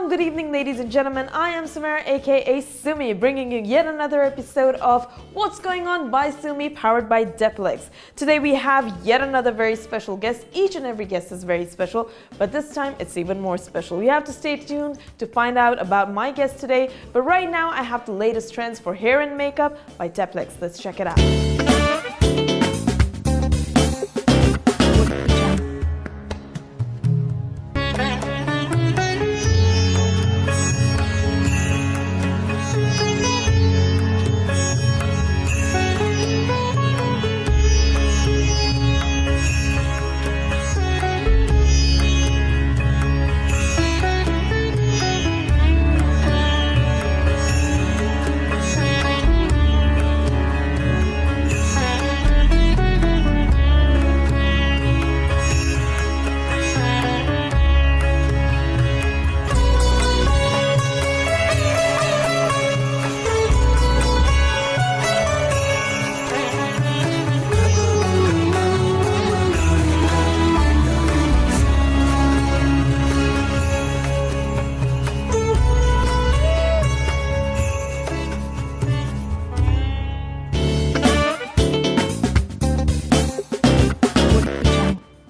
good evening, ladies and gentlemen. I am Samara, aka Sumi, bringing you yet another episode of What's Going On by Sumi, powered by Deplex. Today we have yet another very special guest. Each and every guest is very special, but this time it's even more special. You have to stay tuned to find out about my guest today. But right now, I have the latest trends for hair and makeup by Deplex. Let's check it out.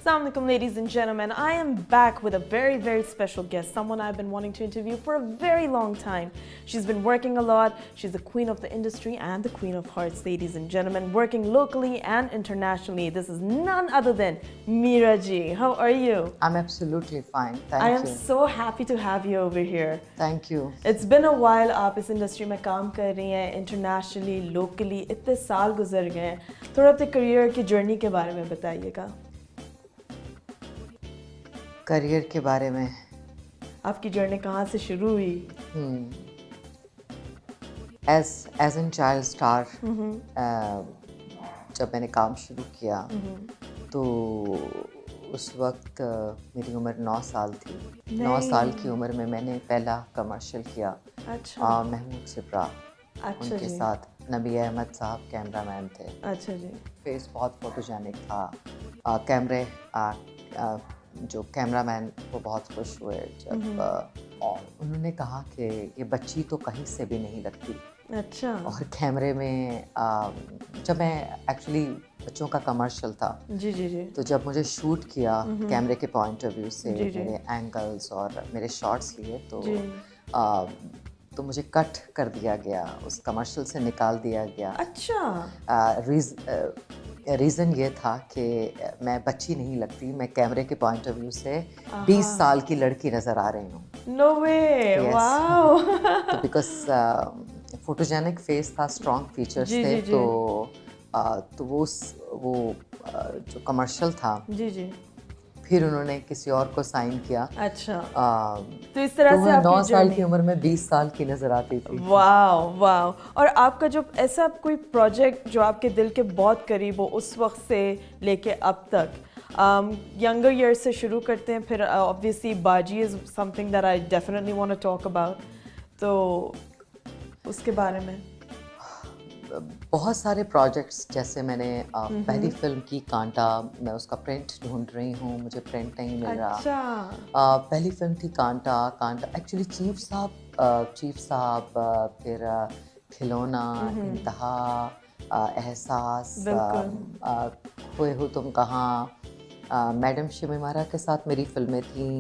Assalamualaikum, ladies and gentlemen. I am back with a very special guest, someone I've been wanting to interview for a very long time. She's been working a lot. She's the queen of the industry and the queen of hearts, ladies and gentlemen, working locally and internationally. This is none other than Meera ji. How are you? I'm absolutely fine. Thank you. I am so happy to have you over here. Thank you. It's been a while. आप इस industry में काम कर रही हैं, internationally, locally. इतने साल गुजर गए हैं. थोड़ा अपने करियर की जर्नी के बारे में बताइएगा. करियर के बारे में आपकी जर्नी कहाँ से शुरू हुई? एज एन चाइल्ड स्टार जब मैंने काम शुरू किया तो उस वक्त मेरी उम्र 9 साल थी। 9 साल की उम्र में मैंने पहला कमर्शियल किया। अच्छा। महमूद सिप्रा, अच्छा उनके जी। साथ नबी अहमद साहब कैमरामैन थे। अच्छा जी। फेस बहुत फोटोजेनिक था। कैमरे जो कैमरामैन वो बहुत खुश हुए जब और उन्होंने कहा कि ये बच्ची तो कहीं से भी नहीं लगती। अच्छा। और कैमरे में जब मैं एक्चुअली बच्चों का कमर्शियल था जी जी जी। तो जब मुझे शूट किया कैमरे के पॉइंट ऑफ व्यू से जी, जी। मेरे एंगल्स और मेरे शॉट्स लिए तो मुझे कट कर दिया गया, उस कमर्शियल से निकाल दिया गया। अच्छा। रीज़न ये था कि मैं बच्ची नहीं लगती, मैं कैमरे के पॉइंट ऑफ व्यू से 20 साल की लड़की नज़र आ रही हूँ। नो वे, वाओ। तो बिकॉज फोटोजेनिक फेस था, स्ट्रॉन्ग फीचर्स जी, थे, जी, जी। तो वो जो कमर्शियल था जी जी। फिर उन्होंने किसी और को साइन किया। अच्छा। तो इस तरह से मैं 9 आपकी साल जर्नी। की उम्र में 20 साल की नज़र आती थी। Wow wow. और आपका जो ऐसा कोई प्रोजेक्ट जो आपके दिल के बहुत करीब हो उस वक्त से लेके अब तक, यंगर ईयर्स से शुरू करते हैं, फिर ऑब्वियसली बाजी is something that I definitely want to talk about, तो उसके बारे में। बहुत सारे प्रोजेक्ट्स, जैसे मैंने पहली फिल्म की कांटा, मैं उसका प्रिंट ढूंढ रही हूँ, मुझे प्रिंट नहीं मिल रहा। अच्छा। पहली फिल्म थी कांटा एक्चुअली चीफ साहब, फिर खिलौना, इंतहा, एहसास, खोए हो तुम कहाँ, मैडम शमीमारा के साथ मेरी फिल्में थी,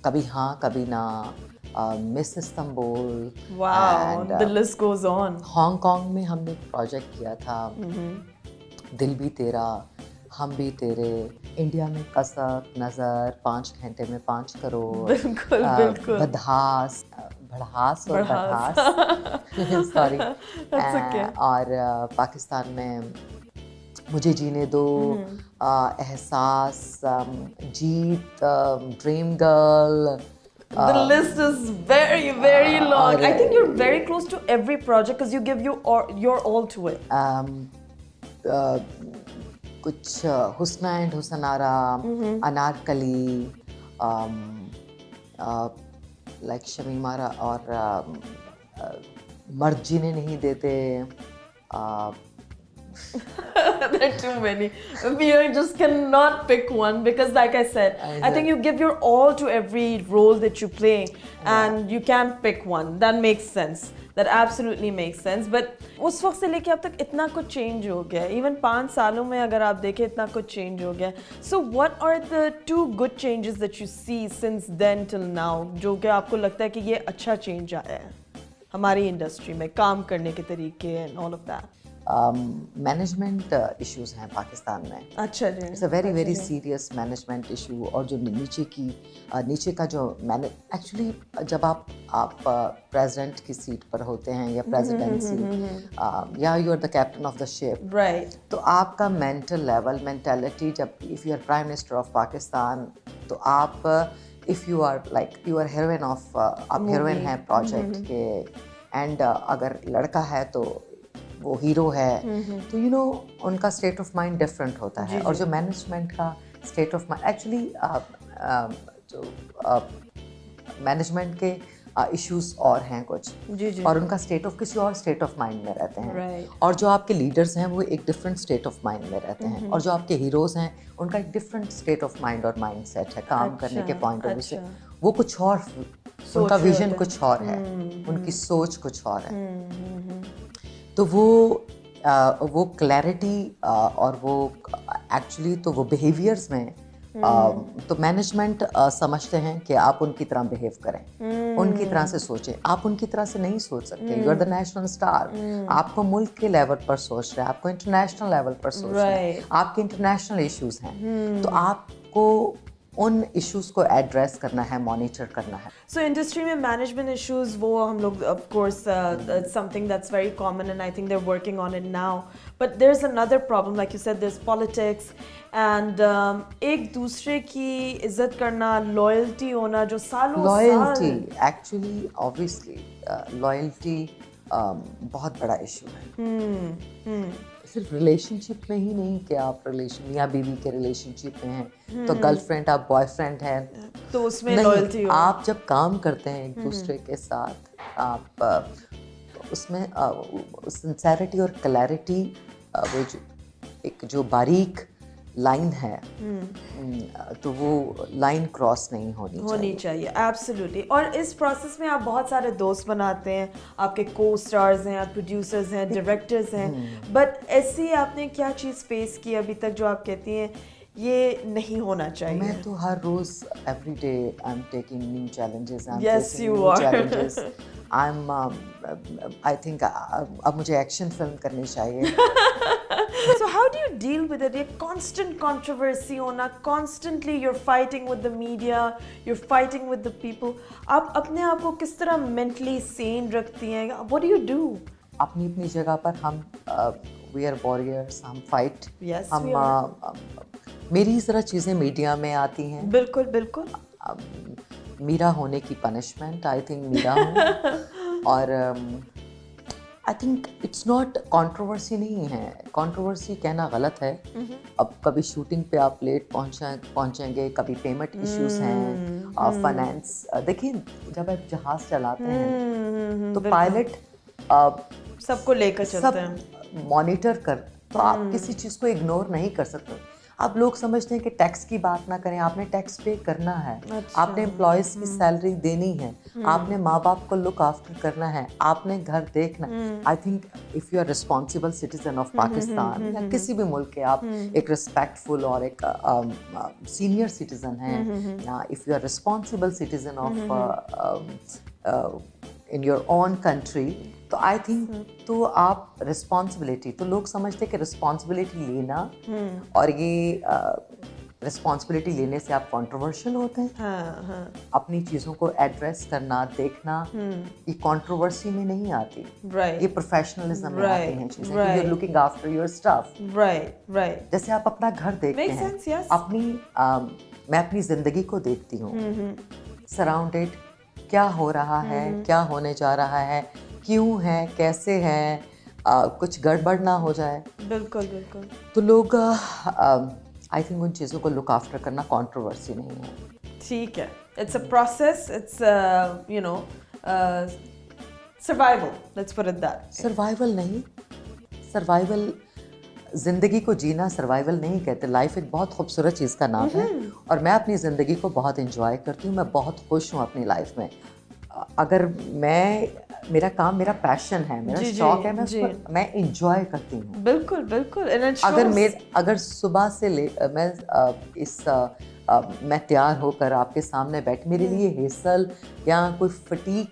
कभी हाँ कभी ना, miss Istanbul, wow, the list goes on. Hong Kong में हमने एक प्रोजेक्ट किया था, दिल भी तेरा, हम भी तेरे, इंडिया में कसक, नज़र, 5 घंटे में 5 करोड़, बिल्कुल बिल्कुल, बदहास, सॉरी, और पाकिस्तान में मुझे Jeene Do, Ehsaas, Jeet, Dream Girl. The list is very long. I think you're very close to every project because you give your all to it. कुछ हुस्ना एंड हुसनारा, अनारकली, लाइक शमीमारा, और मर्द जीने नहीं देते, There are too many. You just cannot pick one because, like I said, I think you give your all to every role that you play, and you can't pick one. That makes sense. That absolutely makes sense. But उस वक्त से लेके अब तक इतना कुछ change हो गया. Even 5 सालों में अगर आप देखें इतना कुछ change हो गया. So what are the 2 good changes that you see since then till now? जो कि आपको लगता है कि ये अच्छा change आया है हमारी इंडस्ट्री में काम करने के तरीके and all of that. Management issues हैं पाकिस्तान में. अच्छा जी. It's a very serious management issue. और जो नीचे का जो एक्चुअली जब आप प्रेसिडेंट की सीट पर होते हैं या प्रेसिडेंसी या you are the captain of the ship, right, तो आपका मेंटालिटी जब if you are prime minister of Pakistan, तो आप if you are heroine of आप हीरोइन हैं प्रोजेक्ट के, एंड अगर लड़का है तो वो हीरो है, तो यू नो उनका स्टेट ऑफ माइंड डिफरेंट होता है. और जो मैनेजमेंट का स्टेट ऑफ माइंड एक्चुअली जो मैनेजमेंट के इश्यूज और हैं कुछ, और उनका स्टेट ऑफ किसी और स्टेट ऑफ माइंड में रहते हैं. और जो आपके लीडर्स हैं वो एक डिफरेंट स्टेट ऑफ माइंड में रहते हैं. और जो आपके हीरोज़ हैं उनका एक डिफरेंट स्टेट ऑफ माइंड और माइंड सेट है काम करने के पॉइंट ऑफ व्यू से. वो कुछ और, उनका विजन कुछ और है, उनकी सोच कुछ और है. तो वो क्लैरिटी और वो एक्चुअली तो वो बिहेवियर्स में तो मैनेजमेंट समझते हैं कि आप उनकी तरह बिहेव करें, उनकी तरह से सोचें. आप उनकी तरह से नहीं सोच सकते. You are the national star. आपको मुल्क के लेवल पर सोच रहे हैं, आपको इंटरनेशनल लेवल पर सोच रहे हैं, आपके इंटरनेशनल इश्यूज हैं, तो आपको उन इश्यूज को एड्रेस करना है, मॉनिटर करना है. सो इंडस्ट्री में मैनेजमेंट इश्यूज वो हम लोग of course something that's very common and I think they are working on it now. But there is another problem like you said, there is politics and एक दूसरे की इज्जत करना, loyalty होना जो सालों लॉयल्टी एक्चुअली ऑब्वियसली लॉयल्टी बहुत बड़ा इशू है. सिर्फ रिलेशनशिप में ही नहीं कि आप रिलेशन या बीवी के रिलेशनशिप में हैं तो गर्लफ्रेंड आप बॉयफ्रेंड हैं तो उसमें लॉयल्टी हो. आप जब काम करते हैं एक दूसरे के साथ, आप उसमें सिंसेरिटी और क्लैरिटी, वो जो बारीक लाइन है, तो वो लाइन क्रॉस नहीं होनी चाहिए. एब्सोल्युटली. और इस प्रोसेस में आप बहुत सारे दोस्त बनाते हैं, आपके को स्टार्स हैं, आप प्रोड्यूसर्स हैं, डायरेक्टर्स हैं, बट ऐसी आपने क्या चीज़ फेस की अभी तक जो आप कहती हैं ये नहीं होना चाहिए? मैं तो हर रोज every day I am taking new challenges. Yes you are. I think अब मुझे एक्शन फिल्म करनी चाहिए. So how do you deal with it? ये constant controversy होना, constantly you're fighting with the media, you're fighting with the people. आप अपने आप को किस तरह mentally sane रखती हैं? What do you do? अपनी अपनी जगह पर हम we are warriors, हम fight. Yes, हम we are. मेरी इस तरह चीज़ें मीडिया में आती हैं. बिल्कुल बिल्कुल. मीरा होने की पनिशमेंट आई थिंक मीरा हूँ. और I think it's not controversy नहीं है. कंट्रोवर्सी कहना गलत है. अब कभी शूटिंग पे आप लेट पहुंचेंगे, कभी पेमेंट इश्यूज हैं, फाइनेंस. देखिए जब आप जहाज चलाते हैं तो पायलट सबको लेकर चलते हैं, मॉनिटर कर, तो आप किसी चीज़ को इग्नोर नहीं कर सकते. अब लोग समझते हैं कि टैक्स की बात ना करें. आपने टैक्स पे करना है. अच्छा. आपने एम्प्लॉयज़ की सैलरी देनी है. आपने माँ बाप को लुक आफ्टर करना है. आपने घर देखना. I think if you are responsible citizen of Pakistan या किसी भी मुल्क के, आप एक रिस्पेक्टफुल और एक सीनियर सिटीजन हैं, या if you are responsible citizen of in your own country, तो आई थिंक तो आप रिस्पॉन्सिबिलिटी, तो लोग समझते हैं कि रिस्पॉन्सिबिलिटी लेना और ये रिस्पॉन्सिबिलिटी लेने से आप कंट्रोवर्शियल होते हैं. अपनी चीज़ों को एड्रेस करना, देखना, ये कंट्रोवर्सी में नहीं आती. ये प्रोफेशनलिज्म में आती हैं चीज़ें. You are looking after your stuff. Right. जैसे आप अपना घर देखते हैं, अपनी मैं अपनी ज़िंदगी को देखती हूँ, सराउंडेड क्या हो रहा है, क्या होने जा रहा है, क्यों है, कैसे है, कुछ गड़बड़ ना हो जाए. बिल्कुल बिल्कुल. तो लोग आई थिंक उन चीज़ों को लुक आफ्टर करना कंट्रोवर्सी नहीं है. ठीक है. It's a process. It's you know survival. Let's put it that. Survival नहीं, सर्वाइवल जिंदगी को जीना सर्वाइवल नहीं कहते, लाइफ एक बहुत खूबसूरत चीज़ का नाम है और मैं अपनी ज़िंदगी को बहुत इंजॉय करती हूँ, मैं बहुत खुश हूँ अपनी लाइफ में। अगर मेरा काम मेरा पैशन है, मेरा शौक है, मैं इंजॉय करती हूँ। बिल्कुल बिल्कुल। अगर सुबह से मैं तैयार होकर आपके सामने बैठ, मेरे लिए हेसल या कोई फटीक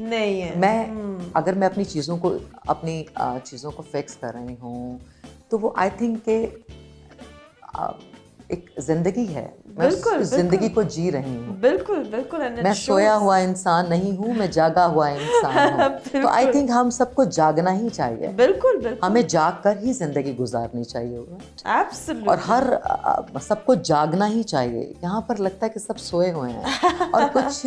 नहीं है। अगर मैं अपनी चीज़ों को फिक्स कर रही हूँ तो वो आई थिंक के एक जिंदगी है, मैं जिंदगी को जी रही हूँ। बिल्कुल बिल्कुल। मैं सोया हुआ इंसान नहीं हूँ, मैं जागा हुआ इंसान हूँ। तो आई थिंक हम सबको जागना ही चाहिए। बिल्कुल बिल्कुल। हमें जाग कर ही जिंदगी गुजारनी चाहिए। Absolutely. और सबको जागना ही चाहिए। यहाँ पर लगता है कि सब सोए हुए हैं और कुछ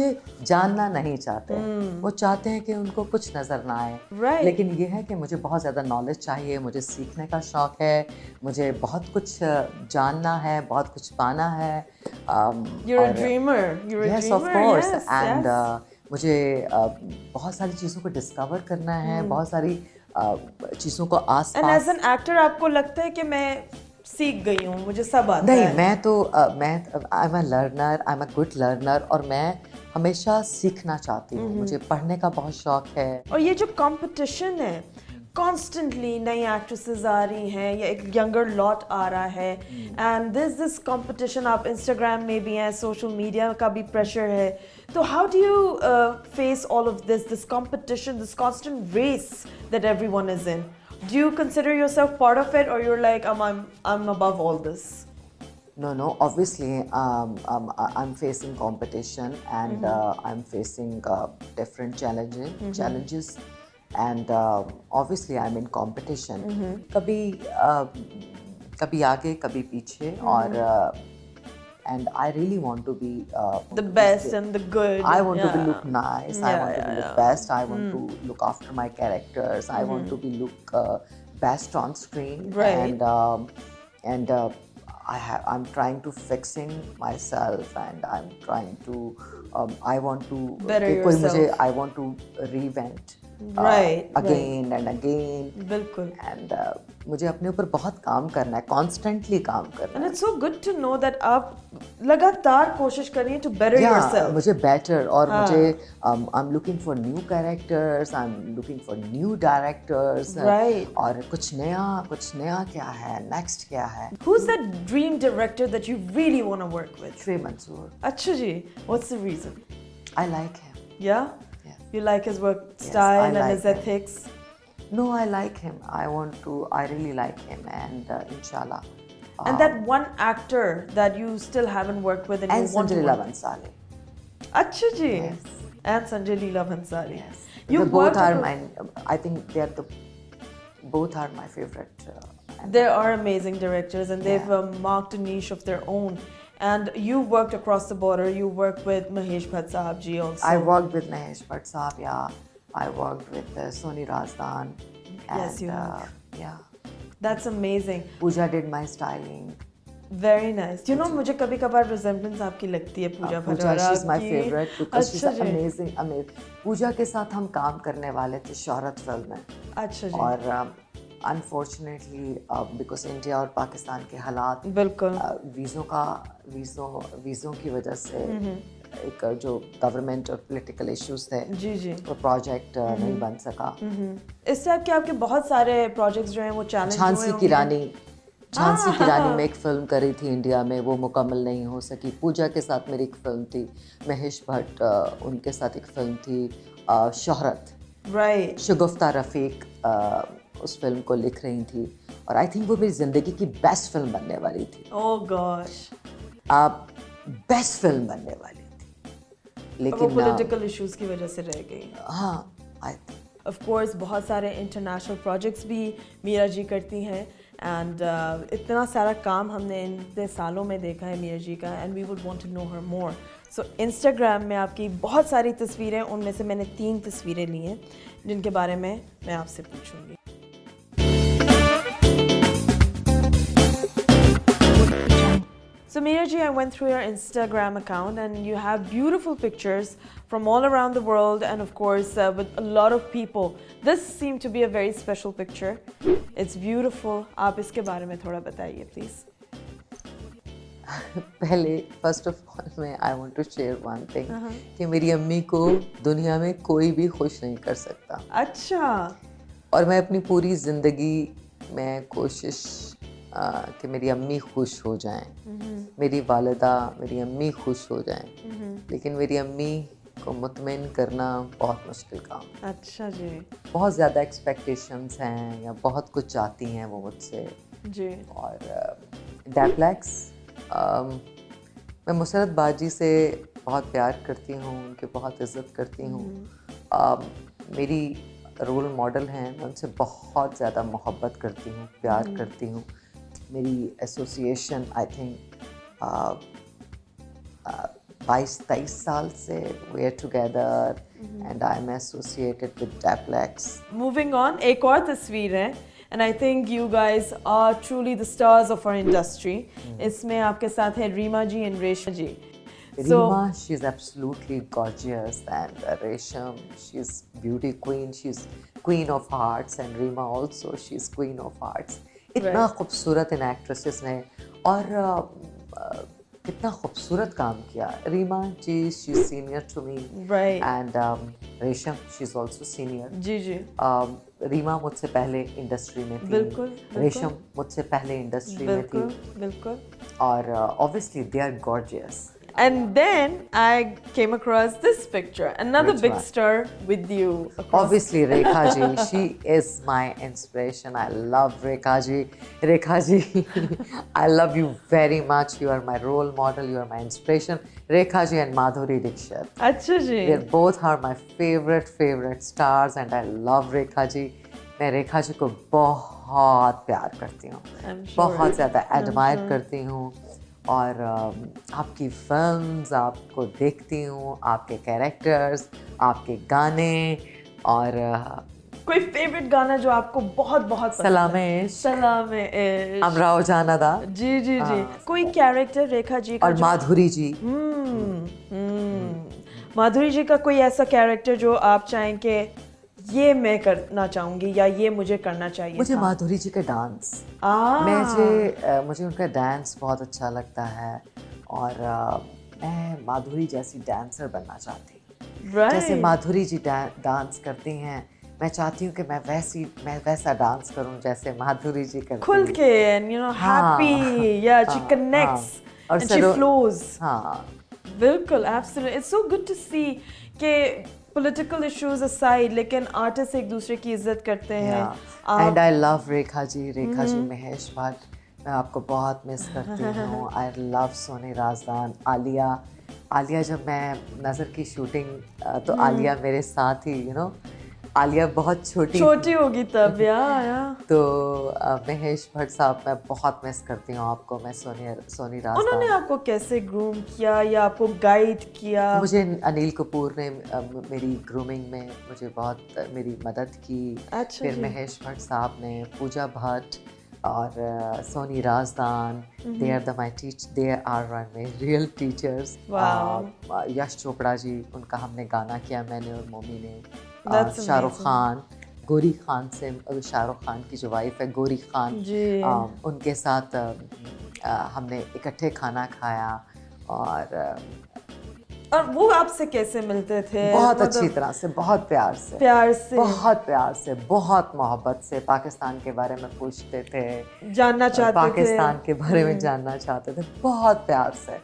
जानना नहीं चाहते। वो चाहते हैं कि उनको कुछ नजर ना आए। लेकिन ये है कि मुझे बहुत ज़्यादा नॉलेज चाहिए, मुझे सीखने का शौक है, मुझे बहुत कुछ जानना है, बहुत कुछ पाना है। You're a dreamer. Yes, of course. And मुझे बहुत सारी चीज़ों को डिस्कवर करना है, बहुत सारी चीज़ों को आसपास। And as an actor आपको लगता है कि मैं सीख गई हूँ, मुझे सब आता है? नहीं, I am a learner, I am a good learner और मैं हमेशा सीखना चाहती हूँ। मुझे पढ़ने का बहुत शौक है। और ये जो कंपटीशन है, कॉन्स्टेंटली नई एक्ट्रेसेस आ रही हैं या एक यंगर लॉट आ रहा है, एंड दिस कंपटीशन, आप इंस्टाग्राम में भी हैं, सोशल मीडिया का भी प्रेशर है, तो how do you face all of this competition, this constant race that everyone is in? Do you consider yourself part of it, or you're like, I'm above all this? No. Obviously, I'm facing competition and I'm facing different challenges, and obviously I'm in competition. कभी आगे, कभी पीछे, और and I really want to be the best and the good. I want to be look nice. I want to be look best. I want to look after my characters. I want to be look best on screen. Right. And I'm trying to fixing myself, and I'm trying to I want to better yourself. I want to reinvent again and again. बिल्कुल। And मुझे अपने ऊपर बहुत काम करना है, constantly काम करना है। And it's so good to know that आप लगातार कोशिश कर रही हैं to better yourself. मुझे better, और मुझे I'm looking for new characters, I'm looking for new directors. Right. और कुछ नया क्या है, next क्या है? Who's that dream director that you really want to work with? Trey Mansoor. अच्छा जी, what's the reason? I like him. Yeah? Yes. You like his work style and his him. ethics? No, I like him. I really like him, and inshallah. And that one actor that you still haven't worked with and you want to Sanjay work Leela Bhansali. अच्छा जी. Yes. And Sanjay Leela Bhansali. Yes. You both are I think both are my favorite. They are amazing directors, and they've marked a niche of their own. And you worked across the border. You worked with Mahesh Bhatt Sahab ji also. I worked with Mahesh Bhatt Sahab, yeah. I worked with Soni Razdan. Yes, you have. Yeah. That's amazing. Pooja did my styling. Very nice. You know, मुझे कभी-कभार resemblance आपकी लगती है पूजा भट्टारा की. She's my favorite because she's amazing. पूजा के साथ हम काम करने वाले थे शोहरत फिल्म में. अच्छा जी. और अनफॉर्चुनेटली बिकॉज इंडिया और पाकिस्तान के हालात, बिल्कुल, वीज़ों की वजह से एक जो गवर्नमेंट और पॉलिटिकल इश्यूज थे, जी वो प्रोजेक्ट नहीं बन सका। इस टाइप के आपके बहुत सारे प्रोजेक्ट्स जो हैं वो चैलेंज हुए। झांसी की रानी में एक फिल्म करी थी इंडिया में, वो मुकम्मल नहीं हो सकी। पूजा के साथ मेरी एक फिल्म थी, महेश भट्ट उनके साथ एक फिल्म थी शोहरत, राइट। शगुफ्ता रफ़ीक उस फिल्म को लिख रही थी, और आई थिंक वो मेरी ज़िंदगी की बेस्ट फिल्म बनने वाली थी। ओह गॉश, बेस्ट फिल्म बनने वाली थी, लेकिन पॉलिटिकल इश्यूज की वजह से रह गई। हाँ, आई थिंक ऑफ कोर्स बहुत सारे इंटरनेशनल प्रोजेक्ट्स भी मीरा जी करती हैं, एंड इतना सारा काम हमने इतने सालों में देखा है मीरा जी का, and we would want to know her more. So Instagram में आपकी बहुत सारी तस्वीरें, उनमें से मैंने 3 तस्वीरें ली हैं जिनके बारे में मैं आपसे पूछूंगी। So Meera ji, I went through your Instagram account and you have beautiful pictures from all around the world and of course with a lot of people. This seemed to be a very special picture. It's beautiful. आप इसके बारे में थोड़ा बताइए please. पहले first of all मैं I want to share one thing कि मेरी अम्मी को दुनिया में कोई भी खुश नहीं कर सकता. अच्छा. और मैं अपनी पूरी ज़िंदगी में कोशिश कि मेरी अम्मी खुश हो जाएं, मेरी वालिदा मेरी अम्मी खुश हो जाएं, लेकिन मेरी अम्मी को मुतमईन करना बहुत मुश्किल काम. अच्छा जी. बहुत ज़्यादा एक्सपेक्टेशंस हैं या बहुत कुछ चाहती हैं वो मुझसे जी. और डैप्लेक्स मैं मुसरत बाजी से बहुत प्यार करती हूँ, उनकी बहुत इज़्ज़त करती हूँ. मेरी रोल मॉडल हैं, मैं उनसे बहुत ज़्यादा मोहब्बत करती हूँ, प्यार करती हूँ. मेरी एसोसिएशन आई थिंक 22-23 साल से we are together and I am associated with डैप्लेक्स. Moving on, एक और तस्वीर है and I think you guys are truly the stars of our industry. इसमें आपके साथ है रीमा जी and रेशम जी. Rima, she's absolutely gorgeous, and Resham, she's beauty queen. She's queen of hearts, and Rima also, she's queen of hearts. इतना खूबसूरत इन actresses ने और कितना खूबसूरत काम किया. रीमा जी, she's senior to me, Right. and Resham, she's also senior. जी जी. रीमा मुझसे पहले इंडस्ट्री में थी. बिल्कुल, बिल्कुल. रेशम मुझसे पहले इंडस्ट्री में थी. बिल्कुल बिल्कुल. और obviously they are gorgeous. And then I came across this picture, another Which big one? star with you. across- Obviously, Rekha ji, she is my inspiration. I love Rekha ji. Rekha ji, I love you very much. You are my role model. You are my inspiration. Rekha ji and Madhuri Dixit. अच्छा जी. They both are my favorite stars, and I love Rekha ji. मैं रेखा जी को बहुत प्यार करती हूँ, I'm sure. बहुत ज़्यादा admire करती हूँ और आपकी फिल्म्स आपको देखती हूँ, आपके कैरेक्टर्स, आपके गाने और कोई फेवरेट गाना जो आपको बहुत बहुत पसंद है? सलामे इश्क, सलामे इश्क, अमराओ जानादा. जी जी जी. कोई कैरेक्टर रेखा जी का और माधुरी जी. माधुरी जी का कोई ऐसा कैरेक्टर जो आप चाहें कि ये मैं करना चाहूंगी या ये मुझे करना चाहिए मुझे था? माधुरी जी का डांस, मुझे उनका डांस बहुत अच्छा लगता है और मैं माधुरी जैसी डांसर बनना चाहती हूँ. Right. जैसे माधुरी जी डांस करती हैं, मैं चाहती हूँ कि मैं वैसा डांस करूँ जैसे माधुरी जी करती हैं. खुल के and you know happy, yeah, she connects और and she flows. हाँ. बिल्कुल, absolutely. It's so good to see कि political issues aside, लेकिन आर्टिस्ट एक दूसरे की इज्जत करते हैं. And I love Rekha ji. Rekha ji, Mahesh Bhatt, मैं आपको बहुत मिस करती हूँ. आई लव सोनी राजदान, आलिया जब मैं नज़र की शूटिंग तो आलिया मेरे साथ ही आलिया बहुत छोटी होगी तब या तो महेश भट्ट साहब, मैं बहुत मिस करती हूँ आपको. मैं सोनी राजदान. उन्होंने आपको कैसे ग्रूम किया या आपको गाइड किया? मुझे अनिल कपूर ने मेरी ग्रूमिंग में मुझे बहुत मेरी मदद की. अच्छा फिर जी. महेश भट्ट साहब ने, पूजा भट्ट और Soni Razdan, they are my real teachers. Yash Chopra ji, उनका हमने गाना किया, मैंने और मोमी ने. शाहरुख खान, गोरी खान से, शाहरुख खान की जो वाइफ है गोरी खान, उनके साथ हमने इकट्ठे खाना खाया. और वो आपसे कैसे मिलते थे? बहुत अच्छी तरह से, बहुत प्यार से, बहुत मोहब्बत से पाकिस्तान के बारे में पूछते थे, जानना चाहते थे, पाकिस्तान के बारे में जानना चाहते थे, बहुत प्यार से.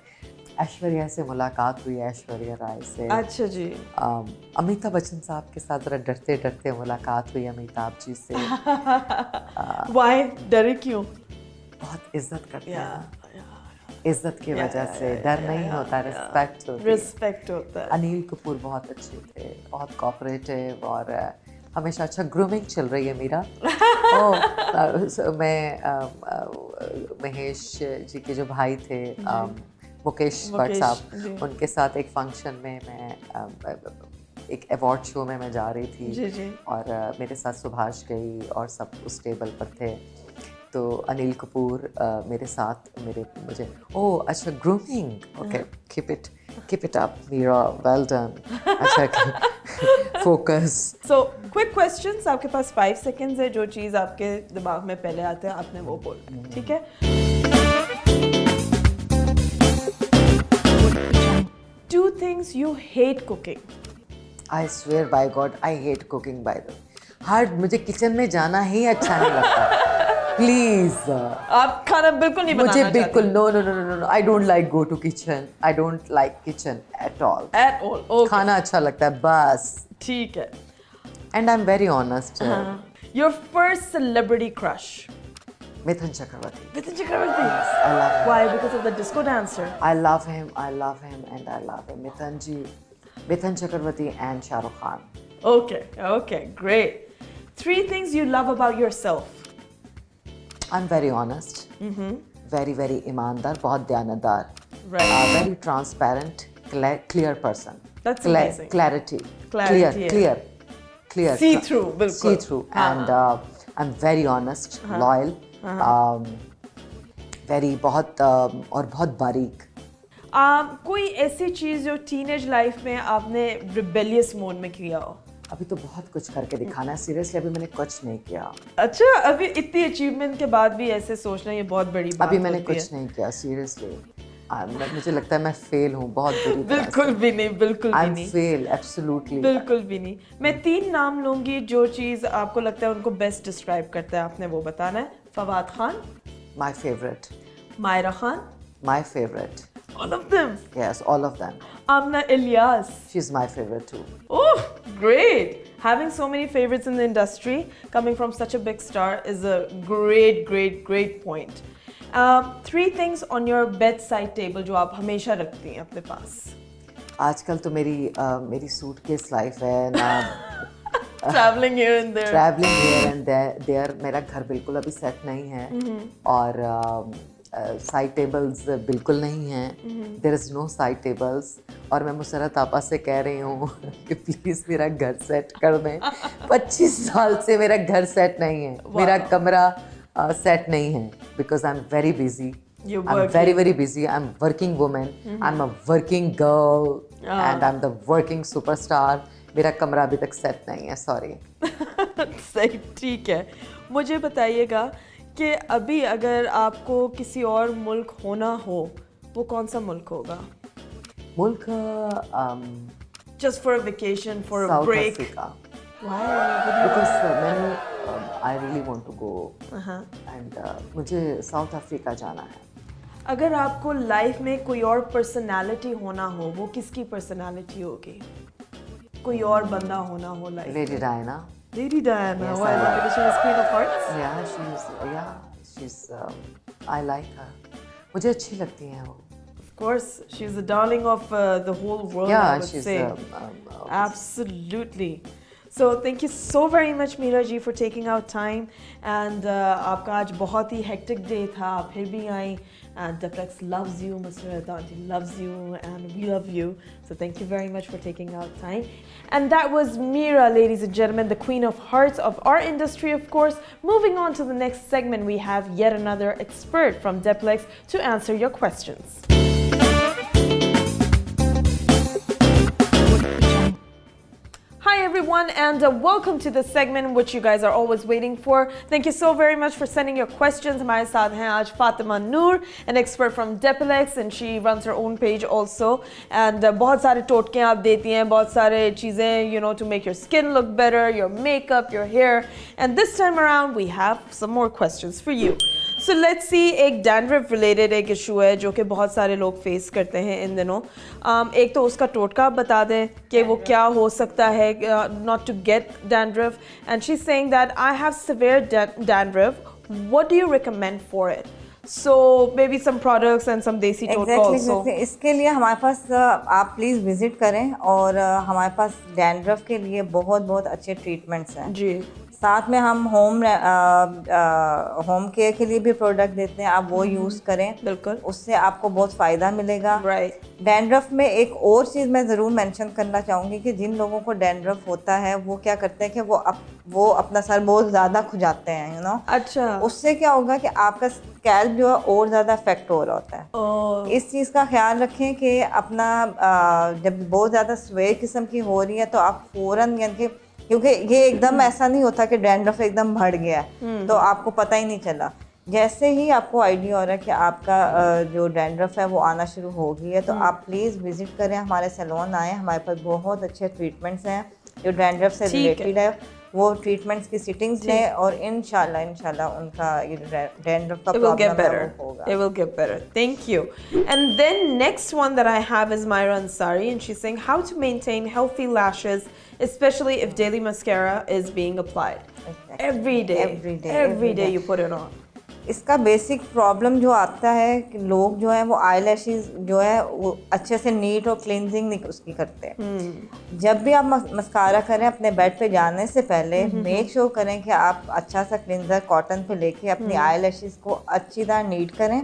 ऐश्वर्या से मुलाकात हुई, ऐश्वर्या राय से. अच्छा जी. अमिताभ बच्चन साहब के साथ जरा डरते डरते मुलाकात हुई अमिताभ जी से. Why? डरे क्यों? बहुत इज्जत करते हैं, इज्जत की वजह से. डर नहीं होता, रिस्पेक्ट होता है. अनिल कपूर बहुत अच्छे थे, बहुत कोऑपरेटिव और हमेशा. अच्छा, ग्रूमिंग चल रही है मेरा. मैं महेश जी के जो भाई थे, मुकेश भट्ट साहब, उनके साथ एक फंक्शन में मैं एक अवार्ड शो में मैं जा रही थी. जी जी. और मेरे साथ सुभाष गई और सब उस टेबल पर थे. तो अनिल कपूर मेरे साथ मुझे अच्छा grooming okay keep it up Meera well done अच्छा फोकस So, quick questions. आपके पास 5 seconds है. जो चीज़ आपके दिमाग में पहले आते हैं आपने वो बोलना है. ठीक है? 2 things you hate cooking. I swear by God I hate cooking by the way. मुझे किचन में जाना ही अच्छा नहीं लगता. प्लीज आप खाना बिल्कुल नहीं बनाना मुझे चाहते. बिल्कुल no I don't like go to kitchen. I don't like kitchen at all. At all. Okay. खाना अच्छा लगता है बस. ठीक है. And I am very honest. Your first celebrity crush. Mithun Chakraborty. Vijay Chakravarti. I love him. Why? Because of the disco dancer. I love him and I love him. Mithun Chakravarti and Shah Rukh Khan. Okay, great. 3 things you love about yourself. I'm very honest. Very, very ईमानदार, बहुत दयानतदार. Right. Very transparent, clear person. That's amazing. Clarity. Clarity, Clear. See through, बिल्कुल. See through. And I'm very honest, loyal. Very बहुत और बहुत बारीक. कोई ऐसी चीज जो टीनेज लाइफ में आपने रिबेलियस मोड में किया हो? अभी तो बहुत कुछ करके दिखाना है. सीरियसली अभी मैंने कुछ नहीं किया. अच्छा, अभी इतनी अचीवमेंट के बाद भी ऐसे सोचना ये बहुत बड़ी बात अभी मैंने होती कुछ नहीं किया. सीरियसली मुझे लगता है मैं फेल हूँ बहुत बुरी तरह. बिल्कुल भी नहीं, बिल्कुल भी नहीं. Fail absolutely. बिल्कुल भी नहीं. मैं 3 नाम लूंगी जो चीज आपको लगता है उनको बेस्ट डिस्क्राइब करता है. आपने वो बताना है. Fawad Khan. My favourite. Maira Khan. My favourite. All of them. Yes, all of them. Amna Ilyas. She's my favorite too. Oh, great. Having so many favorites in the industry, coming from such a big star, is a great point. 3 things on your bedside table जो आप हमेशा रखती हैं अपने पास. आजकल तो मेरी suitcase life है ना. Traveling here and there. Traveling here and there. मेरा घर बिल्कुल अभी सेट नहीं है. और साइड टेबल्स बिल्कुल नहीं हैं. There is no side tables. और मैं मुसरत आपा से कह रही हूँ कि प्लीज़ मेरा घर सेट कर दें. 25 साल से मेरा घर सेट नहीं है. मेरा कमरा सेट नहीं है because I am very busy. I am very busy. I am working women. I am a working girl and I am the working superstar. मेरा कमरा अभी तक सेट नहीं है. सॉरी. सही, ठीक है. मुझे बताइएगा कि अभी अगर आपको किसी और मुल्क होना हो, वो कौन सा मुल्क होगा? मुल्क Just for a vacation, for a South break. Africa. Why? Because I really want to go. And मुझे साउथ अफ्रीका जाना है. अगर आपको लाइफ में कोई और पर्सनालिटी होना हो, वो किसकी पर्सनालिटी होगी? कोई और बंदा होना हो life. Lady Diana. Lady Diana. Yes, Why? I like Because she was Queen of Hearts. she's I like her. मुझे अच्छी लगती हैं वो. Of course, she's the darling of the whole world. Yeah, I would she's say. Absolutely. So thank you so very much Meera ji for taking out time. And आपका आज बहुत ही hectic day था, फिर भी आई. And Deplex loves you, Mr. Adanti loves you, and we love you. So thank you very much for taking out time. And that was Meera, ladies and gentlemen, the queen of hearts of our industry, of course. Moving on to the next segment, we have yet another expert from Deplex to answer your questions. Hi everyone, and welcome to the segment which you guys are always waiting for. Thank you so very much for sending your questions. हमारे साथ हैं आज Fatima Noor, an expert from Deplex, and she runs her own page also. And बहुत सारे टोटके आप देती हैं, बहुत सारे चीज़ें, you know, to make your skin look better, your makeup, your hair. And this time around, we have some more questions for you. So let's see, एक dandruff related एक issue है जो कि बहुत सारे लोग face करते हैं इन दिनों. एक तो उसका टोटका आप बता दें कि वो क्या हो सकता है not to get dandruff. And she's saying that I have severe dandruff. What do you recommend for it? So maybe some products and some desi totka also. इसके लिए हमारे पास आप प्लीज़ विजिट करें और हमारे पास डैंड्रफ के लिए बहुत अच्छे ट्रीटमेंट्स हैं जी. साथ में हम होम केयर के लिए भी प्रोडक्ट देते हैं, आप वो यूज़ करें, बिल्कुल, उससे आपको बहुत फ़ायदा मिलेगा। राइट। डैंड्रफ में एक और चीज़ मैं ज़रूर मेंशन करना चाहूँगी कि जिन लोगों को डैंड्रफ होता है वो क्या करते हैं कि वो अपना सर बहुत ज़्यादा खुजाते हैं, यू नो। अच्छा, उससे क्या होगा कि आपका स्कैल्प जो है और ज़्यादा अफेक्ट हो रहा होता है। इस चीज़ का ख्याल रखें कि अपना जब बहुत ज़्यादा स्वे किस्म की हो रही है तो आप फ़ौरन, यानी कि क्योंकि ये एकदम ऐसा नहीं होता कि डैंड्रफ एकदम बढ़ गया तो आपको पता ही नहीं चला। जैसे ही आपको आइडिया हो रहा है कि आपका जो डैंड्रफ है वो आना शुरू हो गई है तो आप प्लीज़ विज़िट करें, हमारे सैलून आएँ, हमारे पास बहुत अच्छे ट्रीटमेंट्स हैं जो डैंड्रफ से रिलेटेड है। वो ट्रीटमेंट्स की सिटिंग्स लें और इंशाल्लाह उनका ये डैंड्रफ का it will get प्रॉब्लम है better. वो होगा। It will get better. Thank you. And then next one that I have is Myra Ansari, and she's saying how to maintain healthy lashes, especially if daily mascara is being applied. Exactly. Every day. Every day you put it on. इसका basic problem जो आता है कि लोग जो है वो आई lashes जो है वो अच्छे से नीट और क्लिनजिंग नहीं उसकी करते हैं। जब भी आप मस्कारा करें अपने बेड पे जाने से पहले मेक श्योर करें कि आप अच्छा सा क्लिनजर कॉटन पे लेके अपनी आई लैशेज़ को अच्छी तरह नीट करें।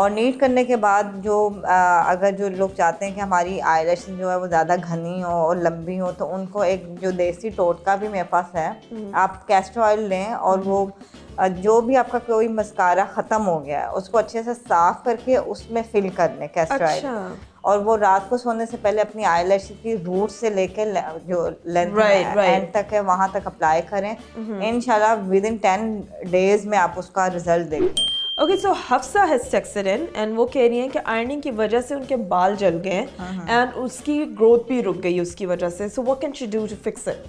और नीट करने के बाद जो अगर जो लोग चाहते हैं कि हमारी आई लैशेज़ जो है वो ज़्यादा घनी हो और लंबी हो तो उनको एक जो देसी टोटका भी मेरे पास है, आप कैस्टर ऑयल लें और वो जो भी आपका कोई मस्कारा ख़त्म हो गया है उसको अच्छे से साफ़ करके उसमें फिल कर लें कैस्टर ऑयल। और वो रात को सोने से पहले अपनी आई लैश की रूट से लेके जो लेंथ एंड तक है वहाँ तक अप्लाई करें। इंशाल्लाह विदिन 10 डेज में आप उसका रिजल्ट देखें। Okay, so Hafsa has texted in and वो कह रही हैं कि आयरनिंग की वजह से उनके बाल जल गए and उसकी ग्रोथ भी रुक गई उसकी वजह से। So what can she do to fix it?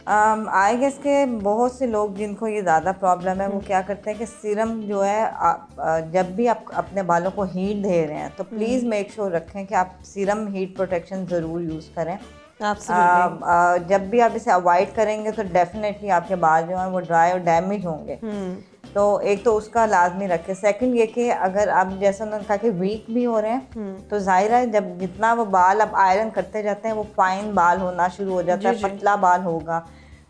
I guess के बहुत से लोग जिनको ये ज़्यादा प्रॉब्लम है वो क्या करते हैं कि सीरम जो है जब भी आप अपने बालों को हीट दे रहे हैं तो प्लीज़ मेक श्योर रखें कि आप सीरम हीट प्रोटेक्शन ज़रूर यूज़ करें। जब भी आप इसे अवॉइड करेंगे तो डेफिनेटली आपके बाल जो हैं वो ड्राई और डैमेज होंगे। तो एक तो उसका लाजमी रखें। सेकंड ये कि अगर आप जैसा उन्होंने कहा कि वीक भी हो रहे हैं तो जाहिर है जब जितना वो बाल आप आयरन करते जाते हैं वो फाइन बाल होना शुरू हो जाता है, पतला बाल होगा।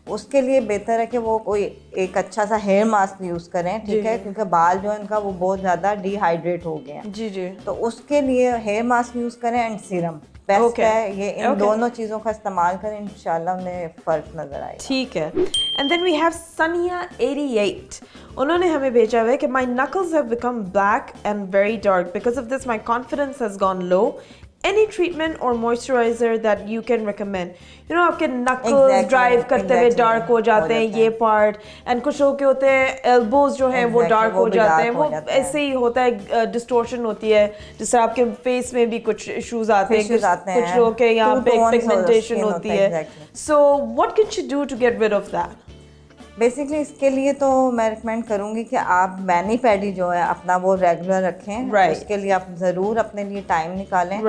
उसके लिए बेहतर है कि वो कोई एक अच्छा सा हेयर मास्क यूज़ करें, ठीक है, क्योंकि बाल जो है उनका वो बहुत ज़्यादा डिहाइड्रेट हो गए हैं। जी जी। तो उसके लिए हेयर मास्क यूज़ करें एंड सीरम बेस्ट है। ये इन दोनों चीज़ों का इस्तेमाल करें, इंशाल्लाह उन्हें फ़र्क नज़र आएगा। ठीक है। एंड देन वी हैव सनिया 88। उन्होंने हमें भेजा हुआ है कि my knuckles have become black and very dark, because of this my confidence has gone low. Any treatment or moisturizer that you can recommend? You know, आपके knuckles ड्राइव करते हुए डार्क हो जाते हैं ये पार्ट, एंड कुछ लोग के होते हैं एल्बोज जो हैं वो डार्क हो जाते हैं। वो ऐसे ही होता है, डिस्टोर्शन होती है, जिससे आपके फेस में भी कुछ इश्यूज आते हैं। कुछ लोगों के यहाँ पे पिगमेंटेशन होती है। So what can she do to get rid of that? Basically इसके लिए तो मैं रिकमेंड करूँगी कि आप मैनी पैडी जो है अपना वो रेगुलर रखें। उसके लिए आप ज़रूर अपने लिए टाइम निकालें।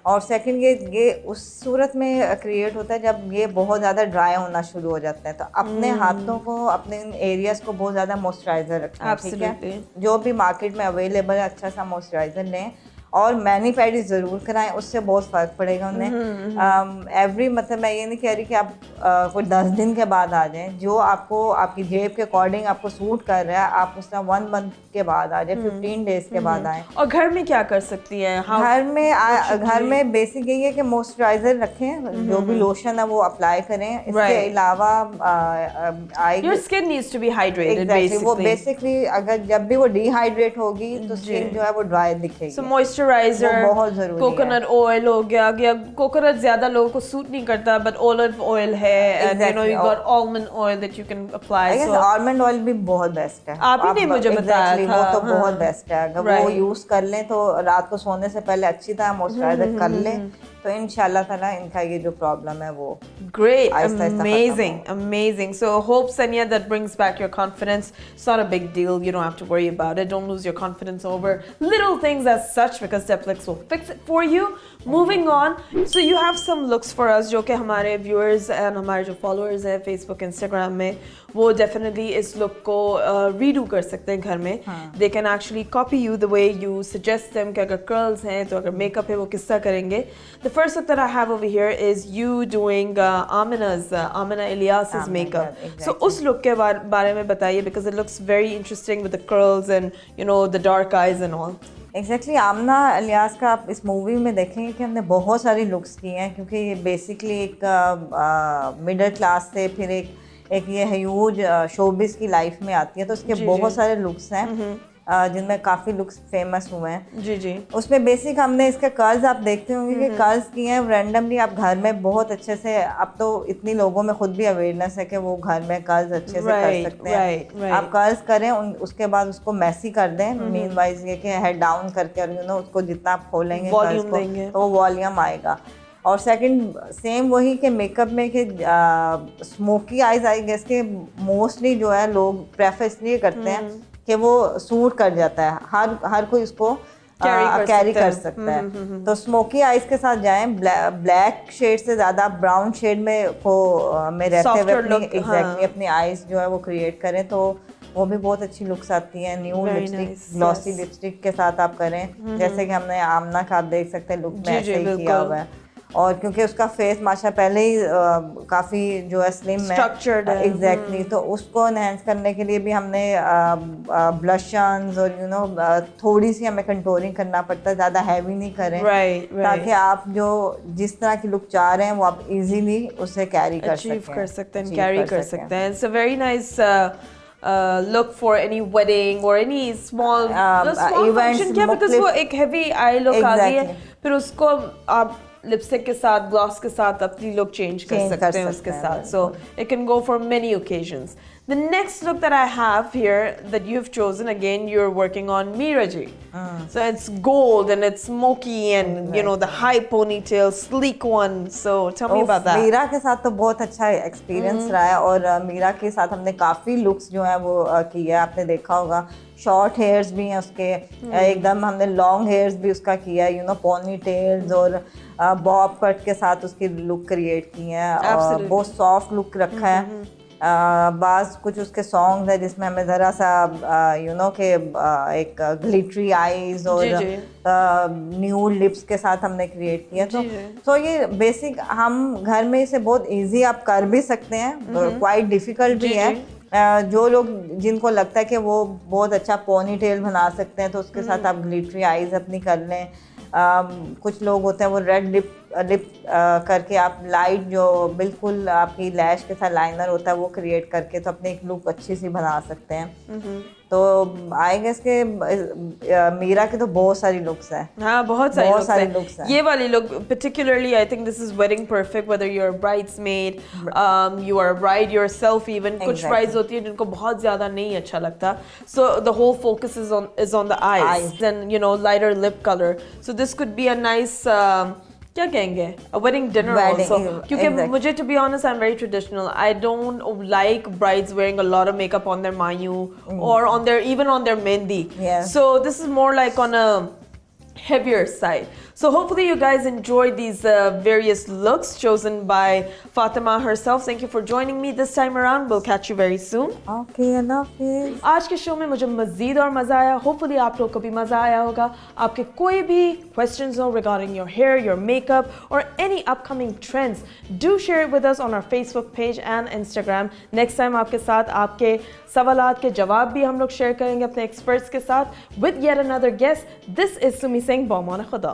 और सेकंड ये उस सूरत में क्रिएट होता है जब ये बहुत ज़्यादा ड्राई होना शुरू हो जाता है। तो अपने हाथों को, अपने इन एरियाज़ को बहुत ज़्यादा मॉइस्चराइज़र रखें, ठीक है। जो भी मार्केट में अवेलेबल है अच्छा सा मॉइस्चराइज़र लें और मैनी पैडी ज़रूर कराएं, उससे बहुत फ़र्क पड़ेगा उन्हें। एवरी मतलब मैं ये नहीं कह रही कि आप कोई 10 दिन के बाद आ जाएं, जो आपको आपकी जेब के अकॉर्डिंग आपको सूट कर रहा है आप उस तरह 1 मंथ के बाद आ जाए, 15 डेज के बाद आए। और घर में क्या कर सकती हैं? घर में बेसिक यही है कि मॉइस्चराइज़र रखें, जो भी लोशन है वो अप्लाई करें। इसके अलावा your skin needs to be hydrated basically. वो बेसिकली अगर जब भी वो डिहाइड्रेट होगी तो स्किन जो है वो ड्राई दिखेगी। मॉइस्चराइजर, कोकोनट ऑयल हो गया, कोकोनट ज्यादा लोगों को सूट नहीं करता, बट ऑलिव ऑयल है, and you know you got almond oil that you can apply. So almond oil भी बहुत बेस्ट है, आप ही ने मुझे बताया था। वो तो बहुत बेस्ट है, अगर वो यूज कर लें तो रात को सोने से पहले अच्छी तरह मॉइस्चराइजर कर लें तो इंशाल्लाह ताला इनका ये जो प्रॉब्लम है वो great, amazing. So hope Sania that brings back your confidence. It's not a big deal, you don't have to worry about it. Don't lose your confidence over little things as such, because Deplex will fix it for you. Moving on, so you have some looks for us जो कि हमारे viewers and हमारे जो followers हैं Facebook Instagram में वो definitely इस look को redo कर सकते हैं घर में। They can actually copy you the way you suggest them कि अगर curls हैं तो अगर makeup है वो किस तरह करेंगे। The first look that I have over here is you doing Amina Ilyas's makeup. exactly. So उस look के बारे में बताइए, because it looks very interesting with the curls and you know the dark eyes and all. Exactly Aamna Ilyas का आप इस movie में देखेंगे कि हमने बहुत सारी लुक्स की हैं, क्योंकि ये बेसिकली एक मिडिल क्लास से फिर एक ये ह्यूज शोबिस की लाइफ में आती है, तो उसके बहुत सारे लुक्स हैं जिनमें काफ़ी लुक्स फेमस हुए हैं। जी जी। उसमें बेसिक हमने इसके कर्ल्स आप देखते होंगे कि कर्ल्स किए हैं रैंडमली, आप घर में बहुत अच्छे से, अब तो इतनी लोगों में खुद भी अवेयरनेस है कि वो घर में कर्ल्स अच्छे से कर सकते हैं। आप कर्ल्स करें, उसके बाद उसको मैसी कर दें, मीन वाइज ये कि हेड डाउन करके, और यू नो उसको जितना आप खोलेंगे कर्ल्स को तो वो वॉल्यूम आएगा। और सेकंड सेम वही कि मेकअप में कि स्मोकी आइज आई गेस के मोस्टली जो है लोग प्रेफर इसलिए करते हैं कि वो सूट कर जाता है, हर कोई उसको कैरी कर सकता है। तो स्मोकी आइज के साथ जाएं, ब्लैक शेड से ज़्यादा ब्राउन शेड में रहते हुए अपनी अपनी आइज जो है वो क्रिएट करें, तो वो भी बहुत अच्छी लुक्स आती हैं। न्यू लिपस्टिक, ग्लॉसी लिपस्टिक के साथ आप करें, जैसे कि हमने आमना का आप देख सकते हैं लुक में ऐसे ही किया हुआ है। और क्योंकि उसका फेस माशा पहले ही काफ़ी जो है स्लिम है, स्ट्रक्चर्ड है, एग्जैक्टली, तो उसको एनहेंस करने के लिए भी हमने ब्लशन्स और यू नो थोड़ी सी हमें कंटूरिंग करना पड़ता है, ज़्यादा हैवी नहीं करें, ताकि आप जो जिस तरह की लुक चाह रहे हैं वो आप इजीली उसे कैरी कर सकते हैं, कैरी कर सकते हैं। It's a very nice look for any wedding or any small function, क्या because वो एक heavy eye look आ गई है, फिर उसको आप लिपस्टिक के साथ, ग्लॉस के साथ अपनी लुक चेंज कर सकते हैं उसके साथ. So it can go for many occasions. The next look that I have here that you've chosen, again you're working on Miraji. So it's gold and it's smoky and you know the high ponytail, sleek one. So tell me about that. Meera के साथ तो बहुत अच्छा experience रहा है और मीरा के साथ हमने काफ़ी लुक्स जो है वो की है. आपने देखा होगा शॉर्ट हेयर्स भी हैं उसके, एकदम हमने लॉन्ग हेयर्स भी उसका किया है, यू नो पोनी टेल्स और बॉब कट के साथ उसकी लुक क्रिएट की है और बहुत सॉफ्ट लुक रखा है. बाज़ कुछ उसके सॉन्ग्स है जिसमें हमें ज़रा सा यू नो के एक ग्लिटरी आईज और न्यू लिप्स के साथ हमने क्रिएट किया. तो ये बेसिक हम घर में इसे बहुत इजी आप कर भी सकते हैं, क्वाइट डिफ़िकल्ट भी है. जो लोग जिनको लगता है कि वो बहुत अच्छा पोनी टेल बना सकते हैं तो उसके साथ आप ग्लिटरी आईज अपनी कर लें. कुछ लोग होते हैं वो रेड लिप करके आप लाइट जो बिल्कुल आपकी लैश के साथ लाइनर होता है वो क्रिएट करके तो अपने एक लुक अच्छी सी बना सकते हैं. तो आई गेस के मीरा के तो बहुत सारी लुक्स हैं. हाँ बहुत सारी लुक्स हैं. ये वाली look particularly I think this is wedding perfect whether you're a bridesmaid, you are a bride yourself even. कुछ brides होती हैं जिनको बहुत ज़्यादा नहीं अच्छा लगता. So the whole focus is on the eyes and you know lighter lip color. So this could be a nice क्या कहेंगे a wedding dinner also. क्योंकि मुझे to be honest I'm very traditional. I don't like brides wearing a lot of makeup on their mayu or on their even on their mehndi. So this is more like on a heavier side. So hopefully you guys enjoyed these various looks chosen by Fatima herself. Thank you for joining me this time around. We'll catch you very soon. Okay, enough. आज के show में मुझे मज़ीद और मज़ा आया. Hopefully आप लोग को भी मज़ा आया होगा. आपके कोई भी questions हो regarding your hair, your makeup or any upcoming trends, do share it with us on our Facebook page and Instagram. Next time आपके साथ आपके सवालात के जवाब भी हम लोग शेयर करेंगे अपने experts के साथ with yet another guest. This is Sumi Singh. Baumana Khuda.